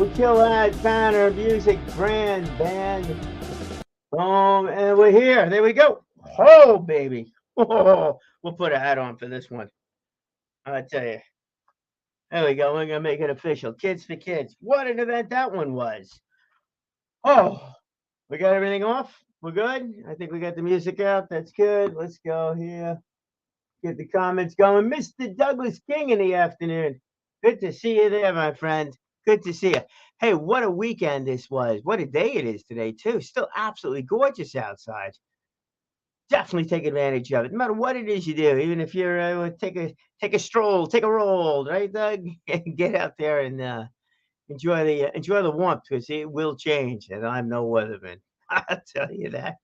We kill that banner music brand band. Boom, and we're here. There we go. Oh, baby. Oh, we'll put a hat on for this one. I tell you. There we go. We're gonna make it official. Kids for kids. What an event that one was. Oh, we got everything off. We're good. I think we got the music out. That's good. Let's go here. Get the comments going. Mr. Douglas King in the afternoon. Good to see you there, my friend. Good to see you. Hey, what a weekend this was. What a day it is today, too. Still absolutely gorgeous outside. Definitely take advantage of it. No matter what it is you do, even if you're take a stroll, take a roll, right, Doug? Get out there and enjoy the warmth because it will change, and I'm no weatherman. I'll tell you that.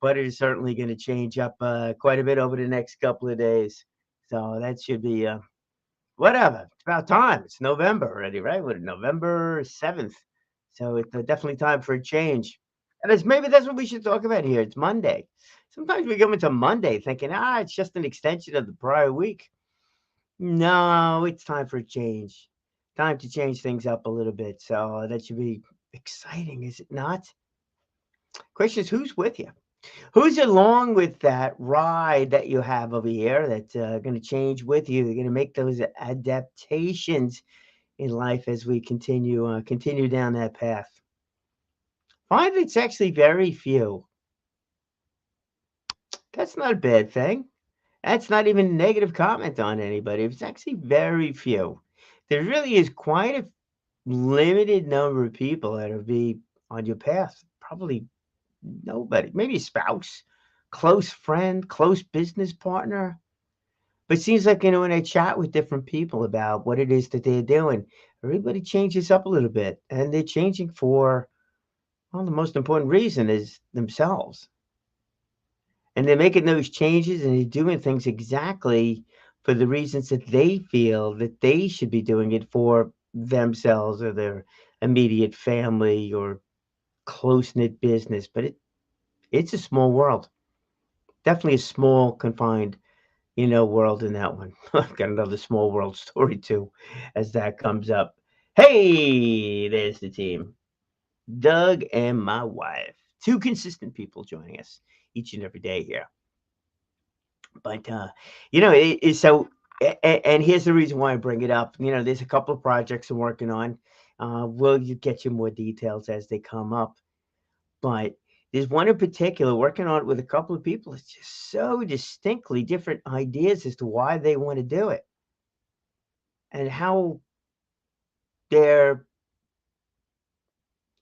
But it is certainly going to change up quite a bit over the next couple of days. So that should be whatever. It's about time. It's November already, right? What November 7th. So it's definitely time for a change. And it's maybe that's what we should talk about here. It's Monday. Sometimes we go into Monday thinking, it's just an extension of the prior week. No, it's time for a change. Time to change things up a little bit. So that should be exciting, is it not? Question is, who's with you? Who's along with that ride that you have over here that's going to change with you? They're going to make those adaptations in life as we continue down that path. Find it's actually very few. That's not a bad thing. That's not even a negative comment on anybody. It's actually very few. There really is quite a limited number of people that will be on your path. Probably nobody. Maybe a spouse, close friend, close business partner. But it seems like, when I chat with different people about what it is that they're doing, everybody changes up a little bit. And they're changing for, well, the most important reason is themselves. And they're making those changes and they're doing things exactly for the reasons that they feel that they should be doing it for themselves or their immediate family or close knit business. But it's a small world. Definitely a small, confined, world in that one. I've got another small world story too, as that comes up. Hey, there's the team. Doug and my wife. Two consistent people joining us each and every day here. But so and here's the reason why I bring it up. There's a couple of projects I'm working on. We'll get you more details as they come up. But there's one in particular working on it with a couple of people. It's just so distinctly different ideas as to why they want to do it and how their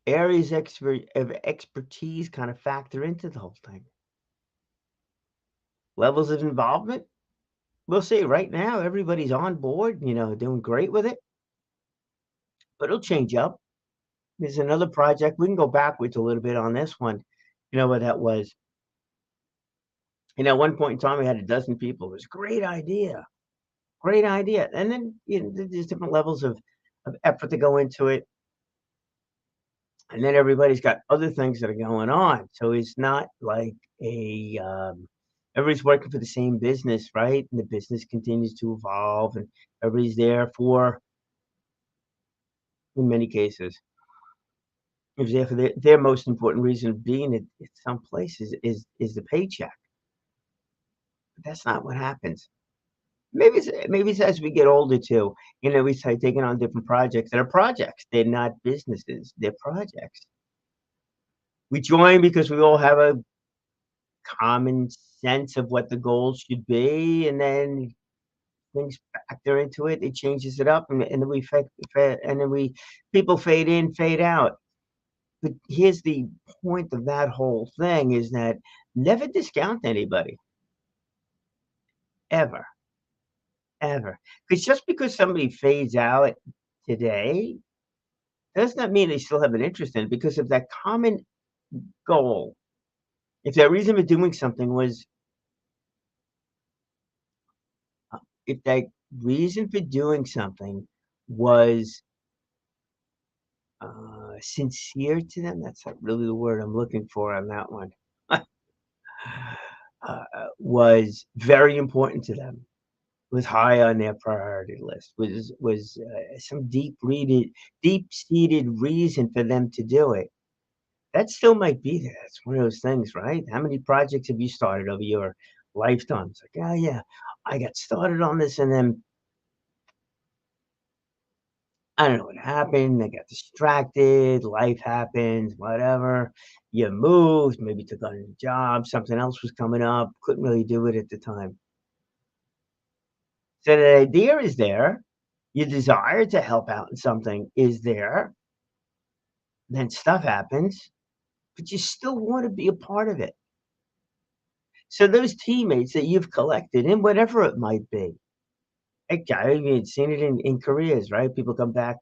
areas of expertise kind of factor into the whole thing. Levels of involvement, we'll see. Right now, everybody's on board, doing great with it, but it'll change up. There's another project. We can go backwards a little bit on this one. You know what that was? At one point in time, we had a dozen people. It was a great idea. Great idea. And then there's different levels of effort to go into it. And then everybody's got other things that are going on. So it's not like everybody's working for the same business, right? And the business continues to evolve and everybody's there for, in many cases, is there for their most important reason of being at some place is the paycheck. But that's not what happens. Maybe it's as we get older too. We start taking on different projects that are projects. They're not businesses. They're projects. We join because we all have a common sense of what the goals should be, and then things factor into it. It changes it up, and then and then we people fade in, fade out. But here's the point of that whole thing: is that never discount anybody, ever, ever, because just because somebody fades out today does not mean they still have an interest in it. Because if that common goal, if that reason for doing something was if that reason for doing something was sincere to them, that's not really the word I'm looking for on that one, was very important to them. was high on their priority list, was some deep-seated reason for them to do it. That still might be there. It's one of those things, right? How many projects have you started over your lifetime? It's like, oh yeah, I got started on this, and then I don't know what happened. I got distracted. Life happens. Whatever. You moved, maybe took on a new job. Something else was coming up. Couldn't really do it at the time. So the idea is there. Your desire to help out in something is there. Then stuff happens, but you still want to be a part of it. So those teammates that you've collected in whatever it might be. Heck, I even seen it in careers, right? People come back,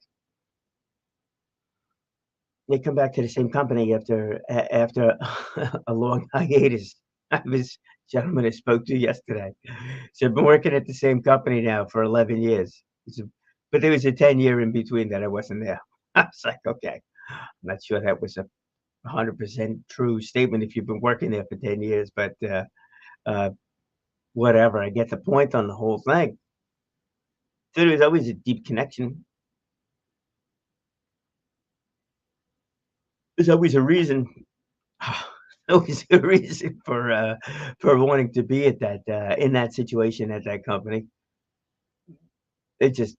they come back to the same company after a long hiatus. I was gentleman I spoke to yesterday. So I've been working at the same company now for 11 years. But there was a 10-year in between that I wasn't there. I was like, okay, I'm not sure that was a 100% true statement if you've been working there for 10 years, but uh, whatever. I get the point on the whole thing. So there's always a deep connection. There's always a reason. Always a reason for wanting to be at that in that situation at that company. It just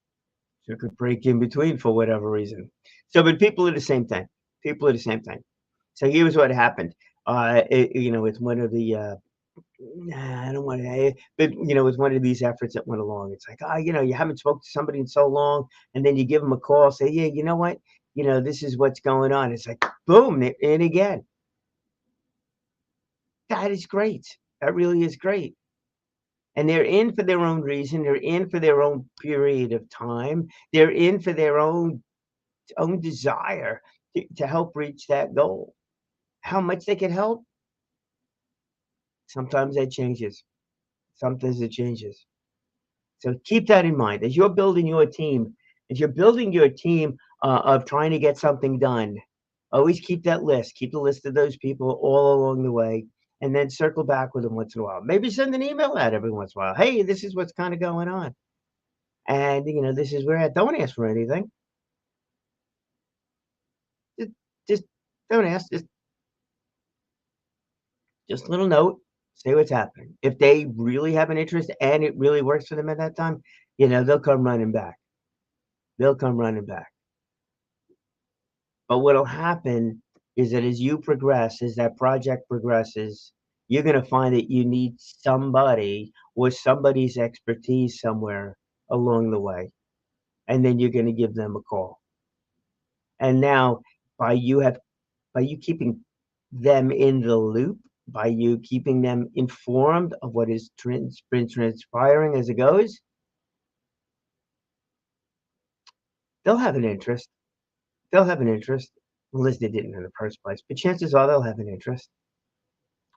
took a break in between for whatever reason. So, but people are the same thing. People are the same thing. So here's what happened. It's one of the nah, I don't want to, but it's one of these efforts that went along. It's like, you haven't spoke to somebody in so long, and then you give them a call, say, yeah, you know what, this is what's going on. It's like, boom, they're in again. That is great. That really is great. And they're in for their own reason. They're in for their own period of time. They're in for their own desire to help reach that goal. How much they can help? Sometimes that changes. Sometimes it changes. So keep that in mind as you're building your team. As you're building your team of trying to get something done, always keep that list. Keep the list of those people all along the way, and then circle back with them once in a while. Maybe send an email out every once in a while. Hey, this is what's kind of going on, and this is where I don't ask for anything. Just, just don't ask. Just a little note. Say what's happening. If they really have an interest and it really works for them at that time, they'll come running back. They'll come running back. But what'll happen is that as you progress, as that project progresses, you're gonna find that you need somebody or somebody's expertise somewhere along the way, and then you're gonna give them a call. And now by you have by you keeping them in the loop, by you keeping them informed of what is been transpiring as it goes, they'll have an interest. They'll have an interest, unless they didn't in the first place, but chances are they'll have an interest.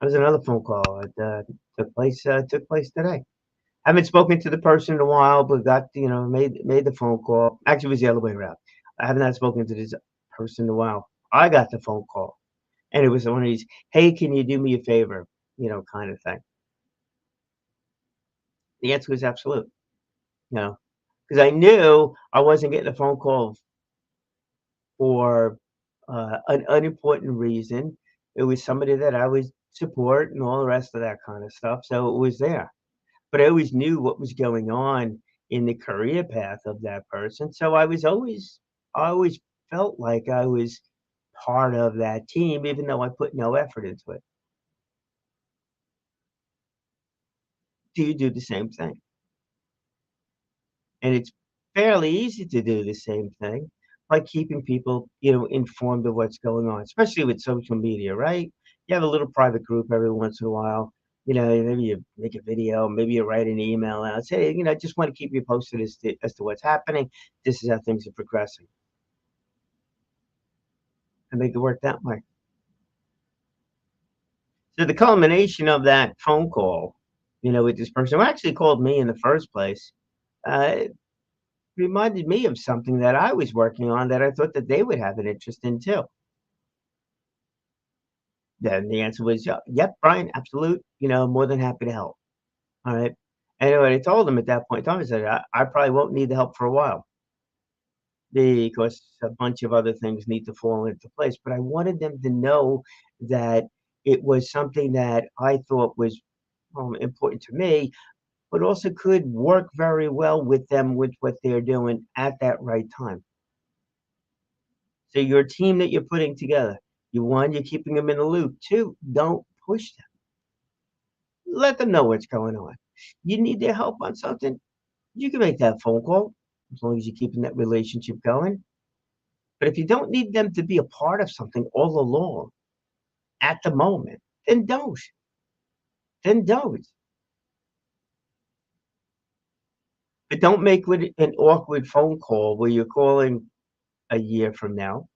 There's another phone call that took place today. Haven't spoken to the person in a while, but made the phone call. Actually, it was the other way around. I have not spoken to this person in a while. I got the phone call, and it was one of these, "Hey, can you do me a favor?" Kind of thing. The answer was absolute. Because I knew I wasn't getting a phone call for an unimportant reason. It was somebody that I would support and all the rest of that kind of stuff. So it was there. But I always knew what was going on in the career path of that person. So I always felt like I was part of that team, even though I put no effort into it. Do you do the same thing? And it's fairly easy to do the same thing by keeping people, informed of what's going on, especially with social media, right? You have a little private group every once in a while. Maybe you make a video, maybe you write an email out, say, I just want to keep you posted as to what's happening. This is how things are progressing. And make it work that way. So the culmination of that phone call, with this person who actually called me in the first place, uh, reminded me of something that I was working on that I thought that they would have an interest in too. Then the answer was, "Yep, Brian, absolute, more than happy to help." All right. And what I told him at that point in time, I said, I probably won't need the help for a while because a bunch of other things need to fall into place. But I wanted them to know that it was something that I thought was important to me, but also could work very well with them with what they're doing at that right time. So your team that you're putting together, one, you're keeping them in the loop. Two, don't push them. Let them know what's going on. You need their help on something, you can make that phone call as long as you're keeping that relationship going. But if you don't need them to be a part of something all along at the moment, then don't. Then don't. But don't make it an awkward phone call where you're calling a year from now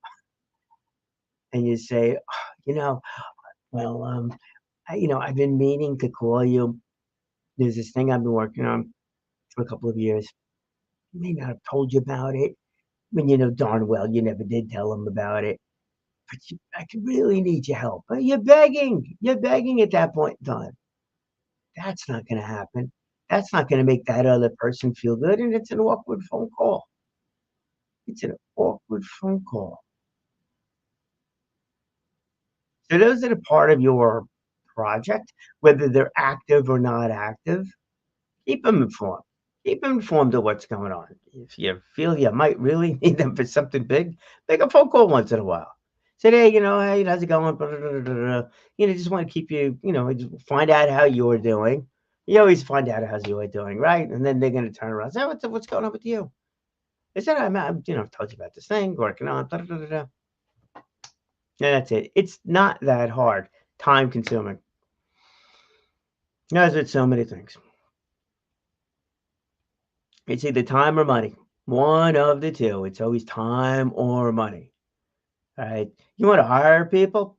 and you say, "Ah, well, I've been meaning to call you. There's this thing I've been working on for a couple of years. May not have told you about it when you know darn well you never did tell them about it. But I could really need your help." But you're begging. You're begging at that point in time. That's not going to happen. That's not going to make that other person feel good. And it's an awkward phone call. It's an awkward phone call. So those that are part of your project, whether they're active or not active, keep them informed. Keep them informed of what's going on. If you feel you might really need them for something big, make a phone call once in a while. Say, hey, hey, how's it going? Blah, blah, blah, blah, blah. Just want to keep you, just find out how you're doing. You always find out how you're doing, right? And then they're going to turn around and say, what's going on with you? They said, I've told you about this thing, working on, blah, blah, blah, blah. And that's it. It's not that hard. Time consuming. As with so many things. It's either time or money. One of the two. It's always time or money. All right. You want to hire people?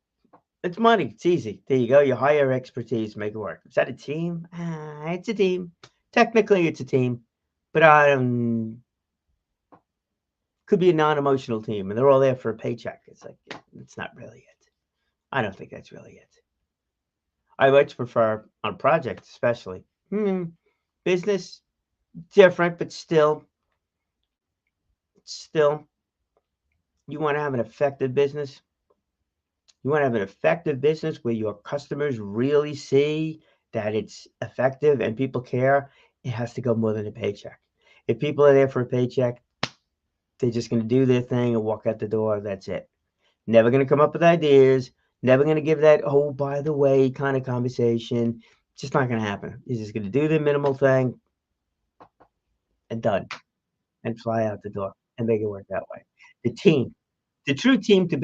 It's money. It's easy. There you go. You hire expertise, make it work. Is that a team? It's a team. Technically, it's a team, but could be a non-emotional team, and they're all there for a paycheck. It's like it's not really it. I don't think that's really it. I much prefer on projects, especially business different, but still, you want to have an effective business. You want to have an effective business where your customers really see that it's effective and people care. It has to go more than a paycheck. If people are there for a paycheck, they're just going to do their thing and walk out the door. That's it. Never going to come up with ideas. Never going to give that, oh, by the way, kind of conversation. Just not going to happen. You're just going to do the minimal thing and done and fly out the door and make it work that way. The true team to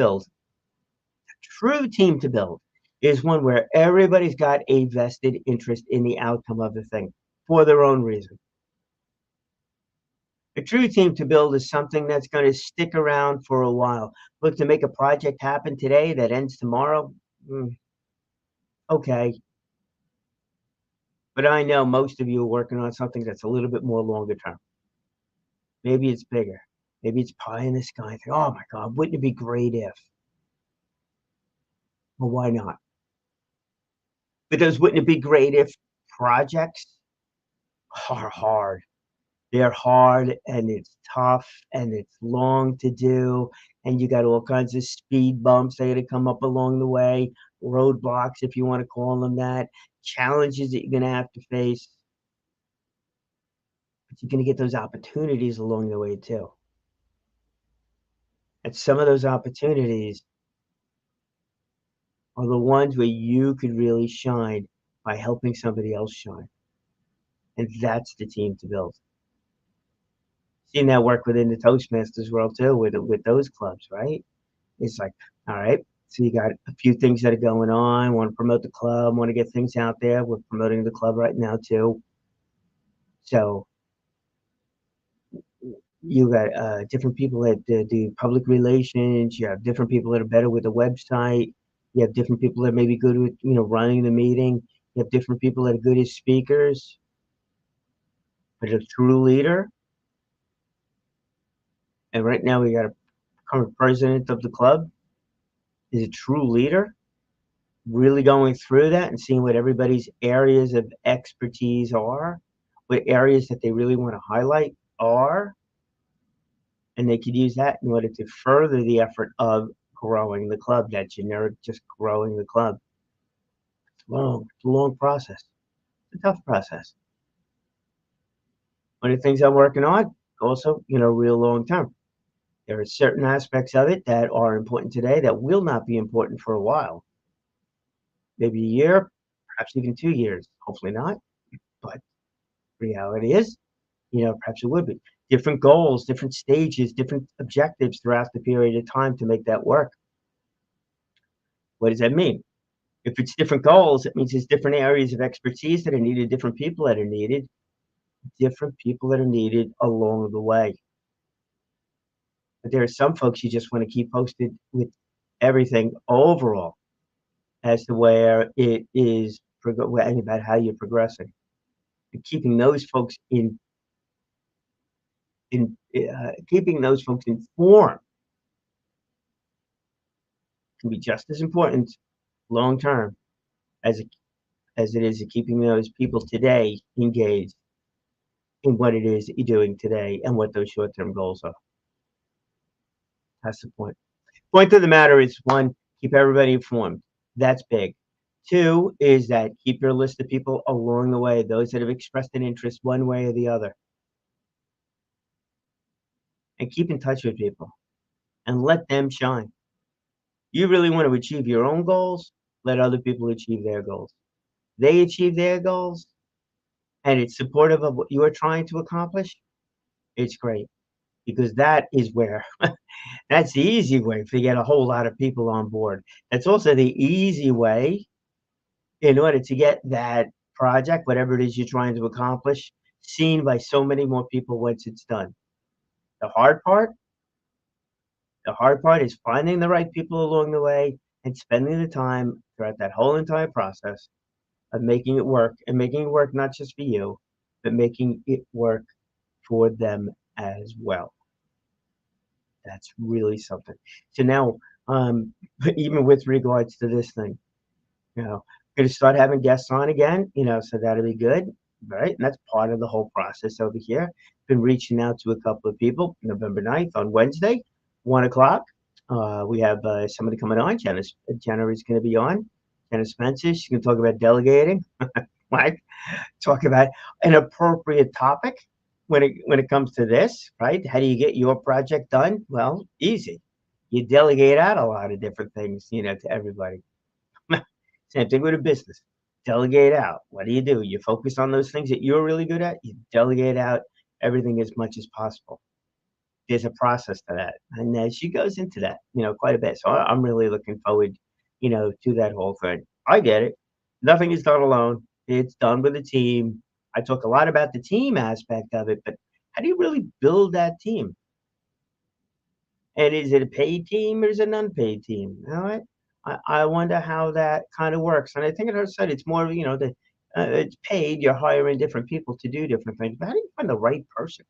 build is one where everybody's got a vested interest in the outcome of the thing for their own reason. A true team to build is something that's going to stick around for a while. Look, to make a project happen today that ends tomorrow, okay. But I know most of you are working on something that's a little bit more longer term. Maybe it's bigger. Maybe it's pie in the sky. Oh my God, wouldn't it be great if? Well, why not? Because wouldn't it be great if projects are hard? They're hard and it's tough and it's long to do, and you got all kinds of speed bumps that are gonna come up along the way, roadblocks, if you wanna call them that, challenges that you're gonna have to face, but you're gonna get those opportunities along the way too. And some of those opportunities are the ones where you could really shine by helping somebody else shine, and that's the team to build. Seen that work within the Toastmasters world too, with those clubs, right? It's like, all right, so you got a few things that are going on, want to promote the club, want to get things out there. We're promoting the club right now too. So you got different people that do public relations. You have different people that are better with the website. You have different people that may be good with, running the meeting. You have different people that are good as speakers. But a true leader, and right now we got a current president of the club, is a true leader, really going through that and seeing what everybody's areas of expertise are, what areas that they really want to highlight are, and they could use that in order to further the effort of growing the club, that generic just growing the club. It's a long process. It's a tough process. One of the things I'm working on, also, real long term. There are certain aspects of it that are important today that will not be important for a while. Maybe a year, perhaps even 2 years. Hopefully not. But reality is, perhaps it would be. Different goals, different stages, different objectives throughout the period of time to make that work. What does that mean? If it's different goals, it means there's different areas of expertise that are needed, different people that are needed, along the way. But there are some folks you just want to keep posted with everything overall as to where it is and about how you're progressing. And keeping those folks informed can be just as important long term as it is keeping those people today engaged in what it is that you're doing today and what those short-term goals are. That's the point. Point of the matter is, one, keep everybody informed. That's big. Two is that keep your list of people along the way, those that have expressed an interest one way or the other. And keep in touch with people and let them shine. You really want to achieve your own goals, let other people achieve their goals. They achieve their goals, and it's supportive of what you are trying to accomplish, it's great. Because that is where that's the easy way to get a whole lot of people on board. That's also the easy way in order to get that project, whatever it is you're trying to accomplish, seen by so many more people once it's done. The hard part is finding the right people along the way and spending the time throughout that whole entire process of making it work, and making it work not just for you, but making it work for them as well. That's really something. So now, even with regards to this thing, gonna start having guests on again, so that'll be good, right? And that's part of the whole process over here. Been reaching out to a couple of people. November 9th on Wednesday, 1 o'clock. We have somebody coming on. Jenna is going to be on. Jenna Spencer. She's going to talk about delegating. Right? Talk about an appropriate topic when it comes to this, right? How do you get your project done? Well, easy. You delegate out a lot of different things, to everybody. Same thing with a business. Delegate out. What do? You focus on those things that you're really good at. You delegate out everything as much as possible. There's a process to that, and she goes into that, quite a bit. So I'm really looking forward, to that whole thing. I get it. Nothing is done alone. It's done with a team. I talk a lot about the team aspect of it, but how do you really build that team? And is it a paid team or is it an unpaid team? All right. I wonder how that kind of works. And I think, as I said, it's more of, it's paid. You're hiring different people to do different things. But how do you find the right person?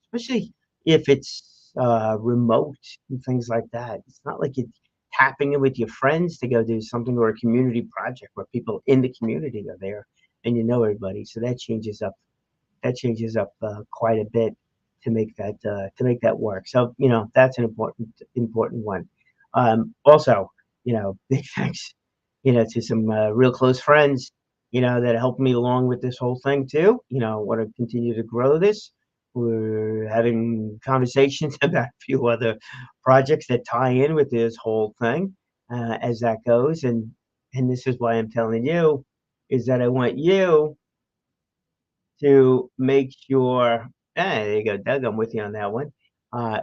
Especially if it's remote and things like that. It's not like you're tapping in with your friends to go do something, or a community project where people in the community are there and you know everybody. So that changes up. Quite a bit to make that work. So that's an important one. Also, big thanks, to some real close friends, that helped me along with this whole thing too. Want to continue to grow this. We're having conversations about a few other projects that tie in with this whole thing, as that goes. And this is why I'm telling you, is that I want you to make sure, there you go, Doug, I'm with you on that one,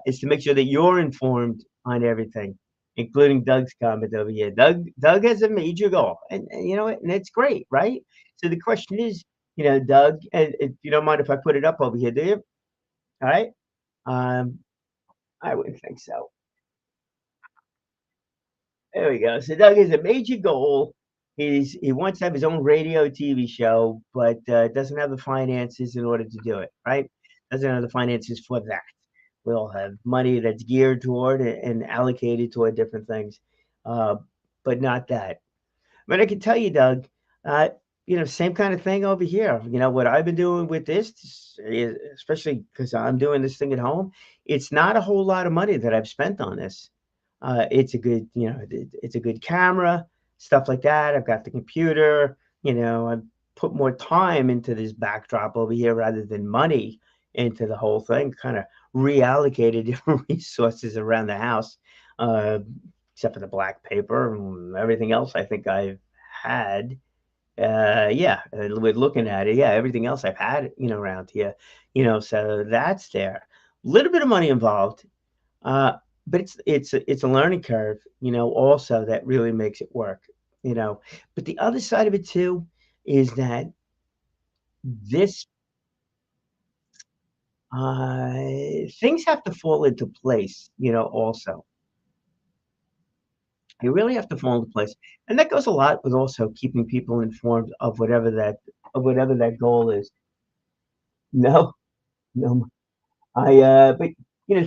is to make sure that you're informed on everything, including Doug's comment over here. Doug has a major goal, and you know what? And it's great, right? So the question is, Doug, and if you don't mind if I put it up over here, do you? All right. Um, I wouldn't think so. There we go. So Doug has a major goal. He wants to have his own radio TV show, but doesn't have the finances in order to do it. Right? Doesn't have the finances for that. We all have money that's geared toward and allocated toward different things, but not that. But I can tell you, Doug, same kind of thing over here. What I've been doing with this, especially because I'm doing this thing at home, it's not a whole lot of money that I've spent on this. It's a good, it's a good camera, stuff like that. I've got the computer, I've put more time into this backdrop over here rather than money into the whole thing, kind of reallocated different resources around the house, uh, except for the black paper and everything else I think I've had. Yeah, with looking at it, yeah, everything else I've had, around here, so that's there. Little bit of money involved, uh, but it's a learning curve, also that really makes it work, you know. But the other side of it too is that this things have to fall into place, also. They really have to fall into place. And that goes a lot with also keeping people informed of whatever that goal is. No, no. But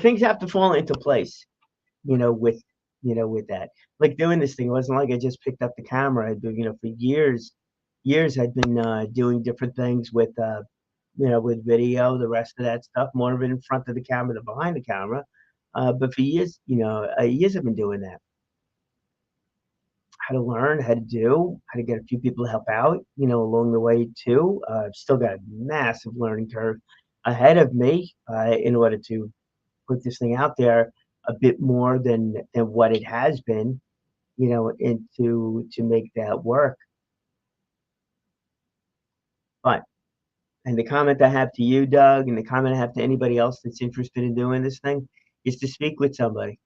things have to fall into place, with with that. Like doing this thing, it wasn't like I just picked up the camera. I'd been, for years I'd been doing different things with video, the rest of that stuff, more of it in front of the camera than behind the camera. But for years, years I've been doing that. How to learn, how to do, how to get a few people to help out, along the way too. I've still got a massive learning curve ahead of me in order to put this thing out there a bit more than what it has been, and to make that work. But and the comment I have to you, Doug, and the comment I have to anybody else that's interested in doing this thing is to speak with somebody.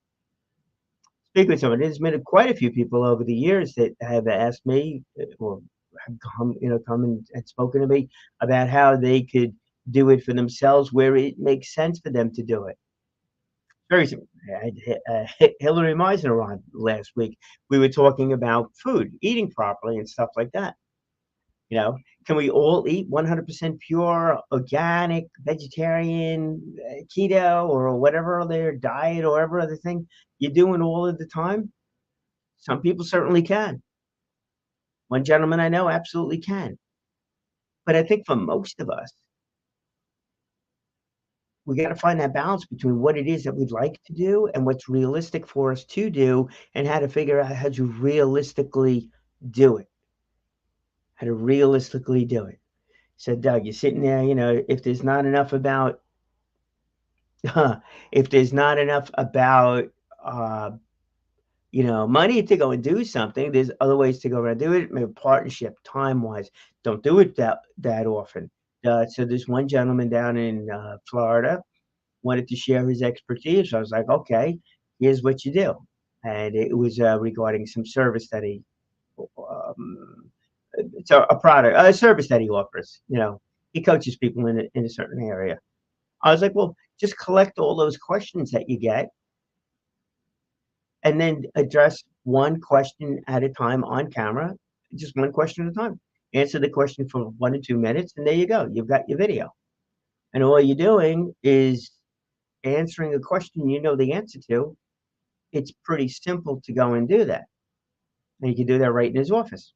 Speak with somebody. There's been quite a few people over the years that have asked me or have come and spoken to me about how they could do it for themselves where it makes sense for them to do it. Very simple. I had Hillary Meisner on last week. We were talking about food, eating properly and stuff like that. You know, can we all eat 100% pure, organic, vegetarian, keto, or whatever other diet or whatever other thing you're doing all of the time? Some people certainly can. One gentleman I know absolutely can. But I think for most of us, we got to find that balance between what it is that we'd like to do and what's realistic for us to do, and how to figure out how to realistically do it. How to realistically do it. So, Doug, you're sitting there, if there's not enough about if there's not enough about uh, money to go and do something, there's other ways to go around do it. Maybe partnership, time wise, don't do it that often. So there's one gentleman down in Florida wanted to share his expertise. I was like, okay, here's what you do, and it was regarding some service that he, it's a product, a service that he offers. He coaches people in a certain area. I was like, well, just collect all those questions that you get and then address one question at a time on camera, just one question at a time. Answer the question for 1 to 2 minutes, and there you go. You've got your video. And all you're doing is answering a question you know the answer to. It's pretty simple to go and do that. And you can do that right in his office.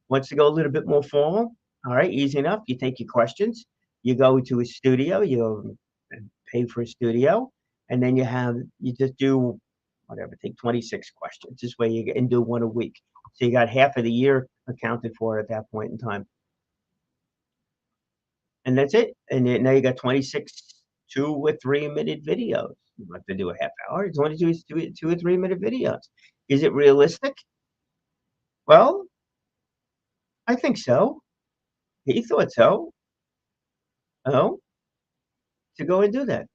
Wants to go a little bit more formal? All right, easy enough. You take your questions, you go to a studio, you pay for a studio, and then you just do whatever, take 26 questions. This way you and do one a week. So you got half of the year accounted for at that point in time. And that's it. And then, now you got 26 2 or 3 minute videos. You don't have to do a half hour. You want to do 2 or 3 minute videos. Is it realistic? Well, I think so. He thought so. Oh, to go and do that.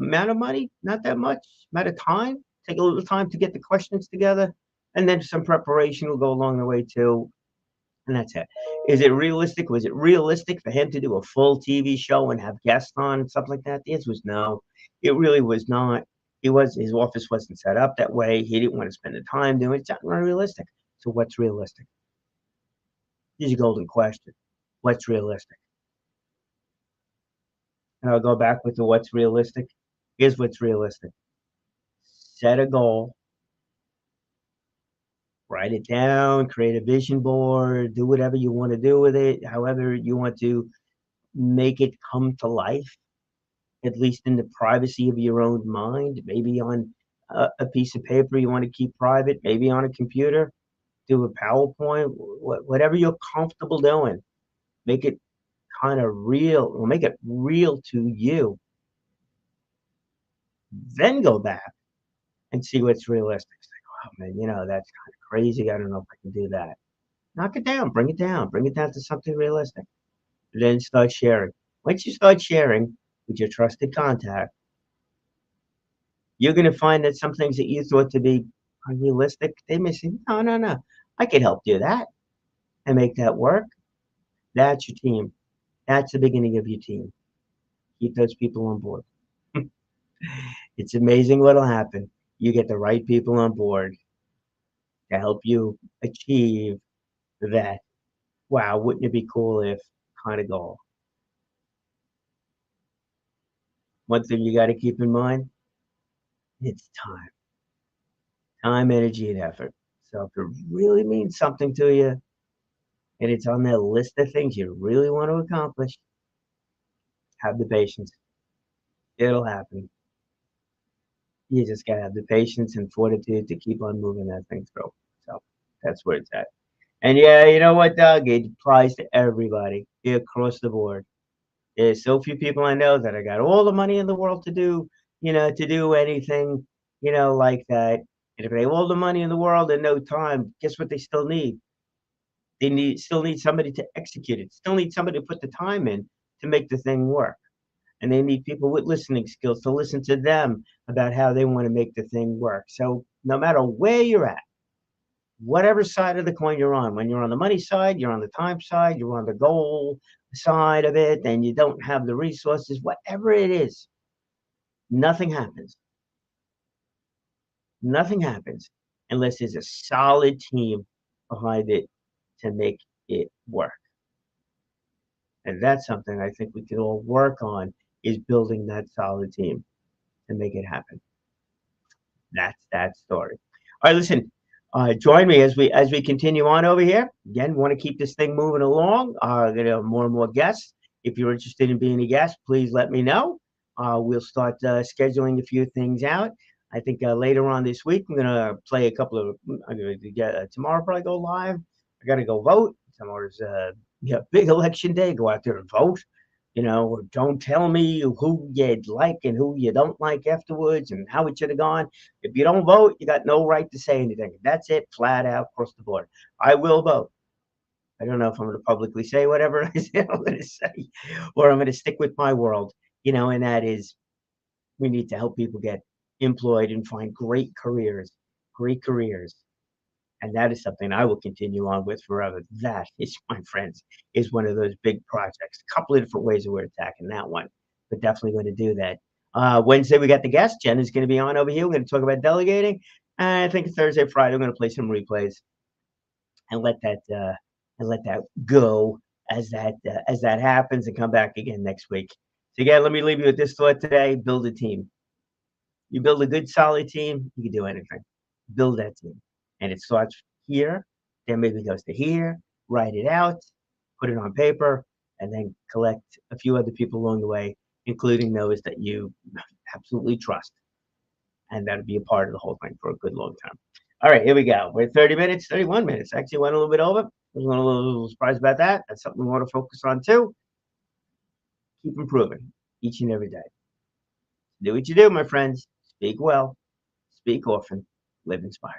Amount of money, not that much. Amount of time, take a little time to get the questions together, and then some preparation will go along the way too, and that's it. Is it realistic? Was it realistic for him to do a full TV show and have guests on and stuff like that? The answer was no. It really was not. His office wasn't set up that way. He didn't want to spend the time doing it. It's not realistic. So what's realistic? Here's your golden question. What's realistic? And I'll go back with the what's realistic. Here's what's realistic. Set a goal Write it down, create a vision board, do whatever you want to do with it, however you want to make it come to life, at least in the privacy of your own mind, maybe on a piece of paper you want to keep private, maybe on a computer, do a PowerPoint, whatever you're comfortable doing. Make it kind of real, or make it real to you. Then go back and see what's realistic. It's like, oh man, that's kind of crazy. I don't know if I can do that. Knock it down, bring it down to something realistic. Then start sharing. Once you start sharing with your trusted contact, you're going to find that some things that you thought to be unrealistic, they may say, no, no, no, I can help do that and make that work. That's your team. That's the beginning of your team. Keep those people on board. It's amazing what'll happen. You get the right people on board to help you achieve that. Wow, wouldn't it be cool if kind of goal? One thing you got to keep in mind, it's time. Time, energy, and effort. So if it really means something to you and it's on that list of things you really want to accomplish, have the patience. It'll happen. You just gotta have the patience and fortitude to keep on moving that thing through. So that's where it's at. And yeah, you know what, Doug? It applies to everybody across the board. There's so few people I know that I got all the money in the world to do anything, like that. And if they have all the money in the world and no time, guess what they still need? They still need somebody to execute it. Still need somebody to put the time in to make the thing work. And they need people with listening skills to listen to them about how they want to make the thing work. So no matter where you're at, whatever side of the coin you're on, when you're on the money side, you're on the time side, you're on the goal side of it, and you don't have the resources, whatever it is, nothing happens. Nothing happens unless there's a solid team behind it to make it work. And that's something I think we can all work on, is building that solid team to make it happen. That's that story. All right, listen. Join me as we continue on over here. Again, want to keep this thing moving along. Gonna have more and more guests. If you're interested in being a guest, please let me know. We'll start scheduling a few things out. I think later on this week, I'm gonna play a couple of. I'm gonna get tomorrow. Probably go live. I gotta go vote. Tomorrow's big election day. Go out there and vote. Don't tell me who you like and who you don't like afterwards and how it should have gone. If you don't vote, you got no right to say anything. That's it, flat out across the board. I will vote. I don't know if I'm going to publicly say whatever I say I'm going to say, or I'm going to stick with my world, and that is, we need to help people get employed and find great careers, great careers. And that is something I will continue on with forever. That is, my friends, is one of those big projects. A couple of different ways that we're attacking that one, but definitely going to do that. Wednesday, we got the guest. Jen is going to be on over here. We're going to talk about delegating. And I think Thursday, Friday, I'm going to play some replays and let that go as that happens, and come back again next week. So again, let me leave you with this thought today: build a team. You build a good, solid team, you can do anything. Build that team. And it starts here, then maybe goes to here, write it out, put it on paper, and then collect a few other people along the way, including those that you absolutely trust. And that'll be a part of the whole thing for a good long time. All right, here we go. We're at 30 minutes, 31 minutes. Actually went a little bit over. I was a little surprised about that. That's something we want to focus on too. Keep improving each and every day. Do what you do, my friends. Speak well, speak often, live inspired.